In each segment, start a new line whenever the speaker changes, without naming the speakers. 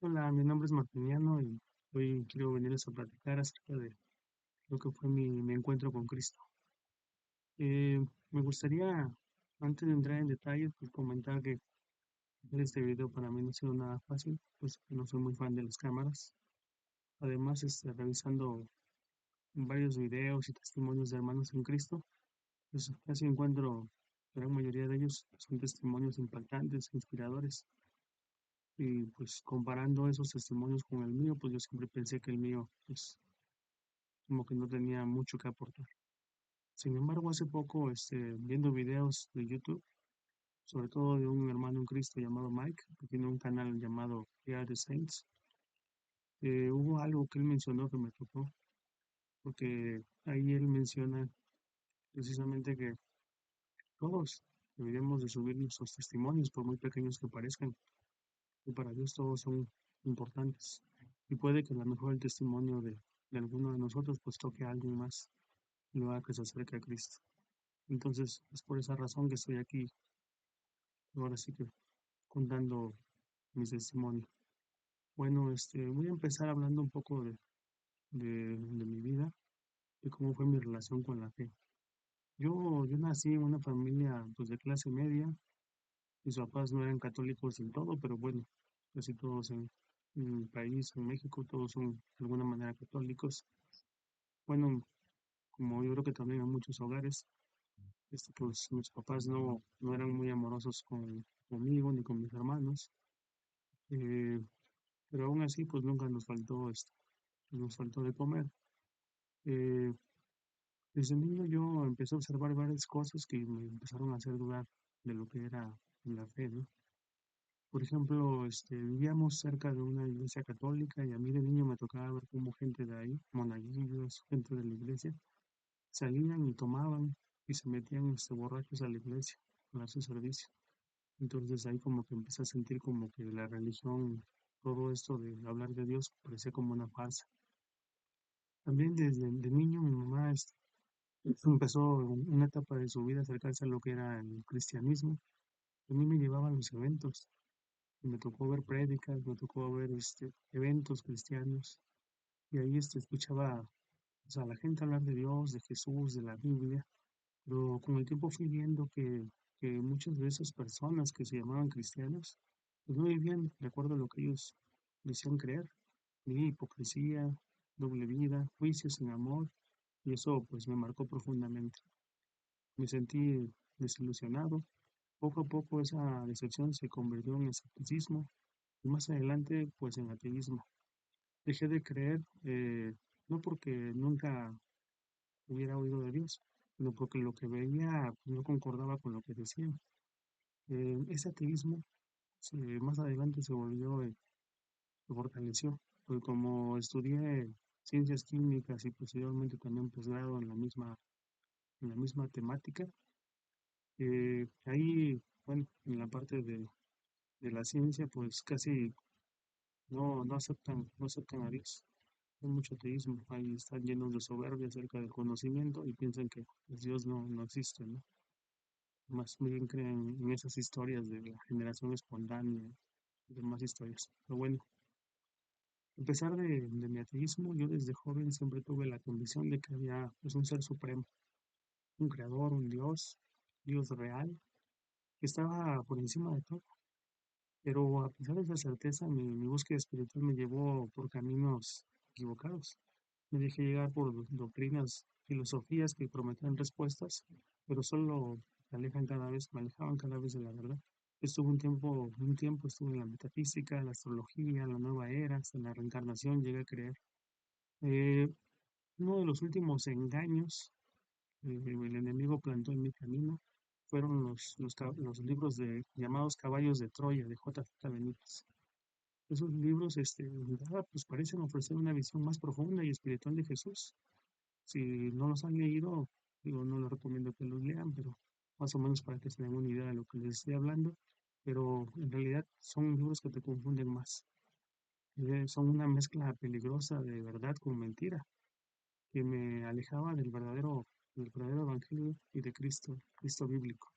Hola, mi nombre es Martiniano y hoy quiero venirles a platicar acerca de lo que fue mi encuentro con Cristo. Eh, Me gustaría, antes de entrar en detalles, pues comentar que hacer este video para mí no ha sido nada fácil, pues que no soy muy fan de las cámaras. Además, revisando varios videos y testimonios de hermanos en Cristo, pues casi encuentro, la gran mayoría de ellos son testimonios impactantes, inspiradores. Y pues comparando esos testimonios con el mío, pues yo siempre pensé que el mío, pues como que no tenía mucho que aportar. Sin embargo, hace poco, viendo videos de YouTube, sobre todo de un hermano en Cristo llamado Mike, que tiene un canal llamado We Are the Saints, hubo algo que él mencionó que me tocó, porque ahí él menciona precisamente que todos deberíamos de subir nuestros testimonios, por muy pequeños que parezcan, y para Dios todos son importantes. Y puede que a lo mejor el testimonio de alguno de nosotros pues toque a alguien más y lo haga que se acerque a Cristo. Entonces, es por esa razón que estoy aquí, ahora sí que contando mi testimonio. Bueno, voy a empezar hablando un poco de mi vida, de cómo fue mi relación con la fe. Yo nací en una familia pues de clase media, mis papás no eran católicos del todo, pero bueno, casi todos en mi país, en México, todos son de alguna manera católicos. Bueno, como yo creo que también en muchos hogares, pues mis papás no eran muy amorosos conmigo ni con mis hermanos. eh, pero aún así, pues nunca nos faltó de comer. Eh, Desde niño yo empecé a observar varias cosas que me empezaron a hacer dudar de lo que era la fe, ¿no? Por ejemplo, vivíamos cerca de una iglesia católica y a mí de niño me tocaba ver cómo gente de ahí, monaguillos, gente de la iglesia, salían y tomaban y se metían borrachos a la iglesia a dar su servicio. Entonces ahí como que empecé a sentir como que la religión, todo esto de hablar de Dios parecía como una farsa. También desde de niño mi mamá empezó una etapa de su vida a acercarse a lo que era el cristianismo. A mí me llevaban a los eventos, y me tocó ver prédicas, me tocó ver eventos cristianos, y ahí escuchaba, o sea, a la gente hablar de Dios, de Jesús, de la Biblia, pero con el tiempo fui viendo que muchas de esas personas que se llamaban cristianos, pues no vivían de acuerdo a lo que ellos decían creer. Vivía hipocresía, doble vida, juicios sin amor, y eso pues me marcó profundamente. Me sentí desilusionado. Poco a poco esa decepción se convirtió en escepticismo y más adelante pues en ateísmo. Dejé de creer, no porque nunca hubiera oído de Dios, sino porque lo que veía pues, no concordaba con lo que decían. Ese ateísmo más adelante se fortaleció, porque como estudié ciencias químicas y posteriormente también posgrado en la misma temática, ahí, bueno, en la parte de la ciencia, pues casi no aceptan a Dios. Hay mucho ateísmo, ahí están llenos de soberbia acerca del conocimiento y piensan que pues, Dios no existe, ¿no? Más bien creen en esas historias de la generación espontánea y demás historias. Pero bueno, a pesar de mi ateísmo, yo desde joven siempre tuve la convicción de que había pues, un ser supremo, un creador, un Dios real, que estaba por encima de todo. Pero a pesar de esa certeza, mi búsqueda espiritual me llevó por caminos equivocados. Me dejé llegar por doctrinas, filosofías que prometían respuestas, pero solo me alejaban cada vez de la verdad. Estuve un tiempo estuve en la metafísica, la astrología, la nueva era, hasta en la reencarnación llegué a creer. Eh, Uno de los últimos engaños el enemigo plantó en mi camino fueron los libros llamados Caballos de Troya de J. Benítez. Esos libros, en verdad, pues parecen ofrecer una visión más profunda y espiritual de Jesús. Si no los han leído, digo, no les recomiendo que los lean, pero más o menos para que se den una idea de lo que les estoy hablando. Pero en realidad son libros que te confunden más. Son una mezcla peligrosa de verdad con mentira, que me alejaba del verdadero evangelio y de Cristo, Cristo bíblico.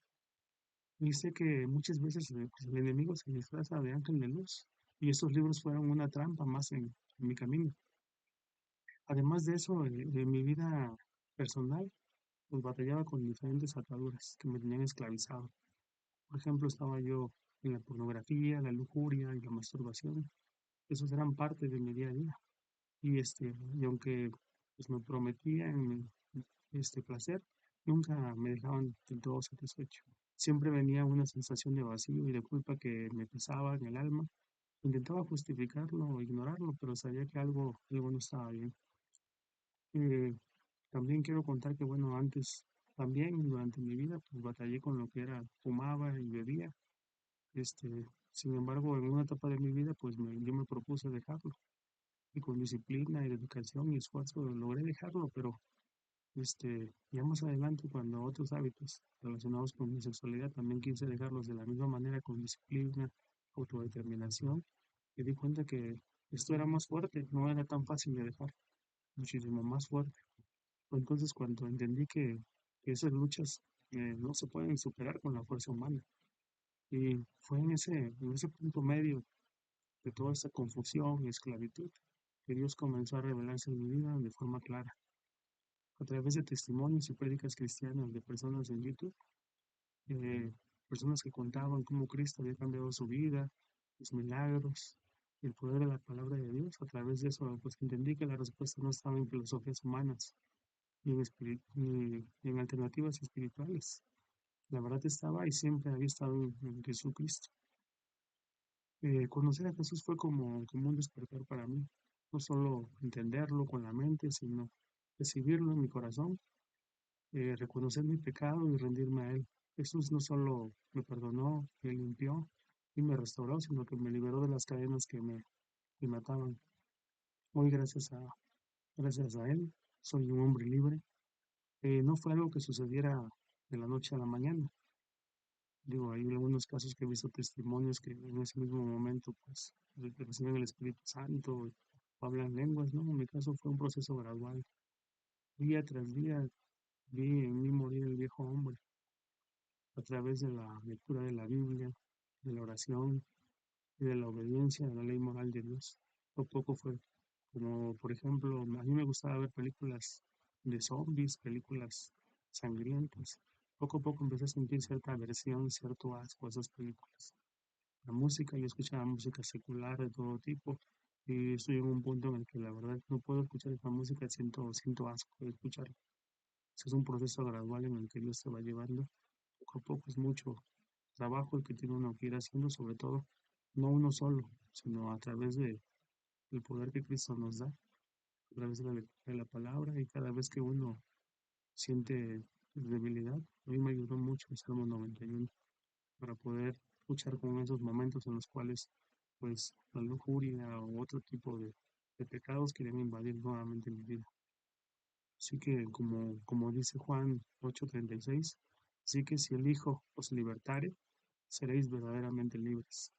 Y sé que muchas veces pues, el enemigo se disfraza de ángel de luz y estos libros fueron una trampa más en mi camino. Además de eso, en mi vida personal, pues batallaba con diferentes ataduras que me tenían esclavizado. Por ejemplo, estaba yo en la pornografía, la lujuria y la masturbación. Esos eran parte de mi día a día. Y aunque pues, me prometían placer, nunca me dejaban del todo satisfecho. Siempre venía una sensación de vacío y de culpa que me pesaba en el alma. Intentaba justificarlo o ignorarlo, pero sabía que algo no estaba bien. Eh, También quiero contar que, bueno, antes, también durante mi vida, pues batallé con lo que era, fumaba y bebía. Sin embargo, en una etapa de mi vida, pues yo me propuse dejarlo. Y con disciplina y dedicación y esfuerzo logré dejarlo, pero ya más adelante, cuando otros hábitos relacionados con mi sexualidad también quise dejarlos de la misma manera, con disciplina, autodeterminación, me di cuenta que esto era más fuerte, no era tan fácil de dejar, muchísimo más fuerte. Fue entonces cuando entendí que esas luchas no se pueden superar con la fuerza humana. Y fue en ese punto medio de toda esta confusión y esclavitud que Dios comenzó a revelarse en mi vida de forma clara. A través de testimonios y prédicas cristianas de personas en YouTube, eh, personas que contaban cómo Cristo había cambiado su vida, los milagros, el poder de la palabra de Dios. A través de eso, pues entendí que la respuesta no estaba en filosofías humanas ni en alternativas espirituales. La verdad estaba y siempre había estado en Jesucristo. Conocer a Jesús fue como un despertar para mí. No solo entenderlo con la mente, sino recibirlo en mi corazón, reconocer mi pecado y rendirme a Él. Jesús no solo me perdonó, me limpió y me restauró, sino que me liberó de las cadenas que me ataban. Hoy, gracias a Él, soy un hombre libre. No fue algo que sucediera de la noche a la mañana. Digo, hay algunos casos que he visto testimonios que en ese mismo momento, pues, reciben el Espíritu Santo o hablan lenguas, ¿no? En mi caso fue un proceso gradual. Día tras día vi en mí morir el viejo hombre a través de la lectura de la Biblia, de la oración y de la obediencia a la ley moral de Dios. Poco a poco fue como, por ejemplo, a mí me gustaba ver películas de zombies, películas sangrientas. Poco a poco empecé a sentir cierta aversión, cierto asco a esas películas. La música, yo escuchaba música secular de todo tipo y estoy en un punto en el que la verdad no puedo escuchar esta música, siento asco de escucharla. Ese es un proceso gradual en el que Dios te va llevando. Poco a poco es mucho trabajo el que tiene uno que ir haciendo, sobre todo, no uno solo, sino a través del poder que Cristo nos da, a través de la lectura de la palabra y cada vez que uno siente debilidad. A mí me ayudó mucho el Salmo 91 para poder luchar con esos momentos en los cuales pues la lujuria o otro tipo de pecados quieren invadir nuevamente mi vida. Así que como dice Juan 8:36, así que si el Hijo os libertare, seréis verdaderamente libres.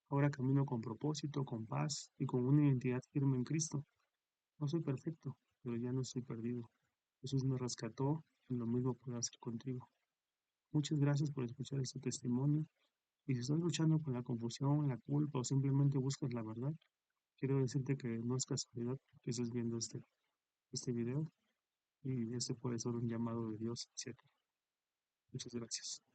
Ahora camino con propósito, con paz y con una identidad firme en Cristo. No soy perfecto, pero ya no estoy perdido. Jesús me rescató y lo mismo puedo hacer contigo. Muchas gracias por escuchar este testimonio. Y si estás luchando con la confusión, la culpa o simplemente buscas la verdad, quiero decirte que no es casualidad que estés viendo este video y este puede ser un llamado de Dios hacia ti. Muchas gracias.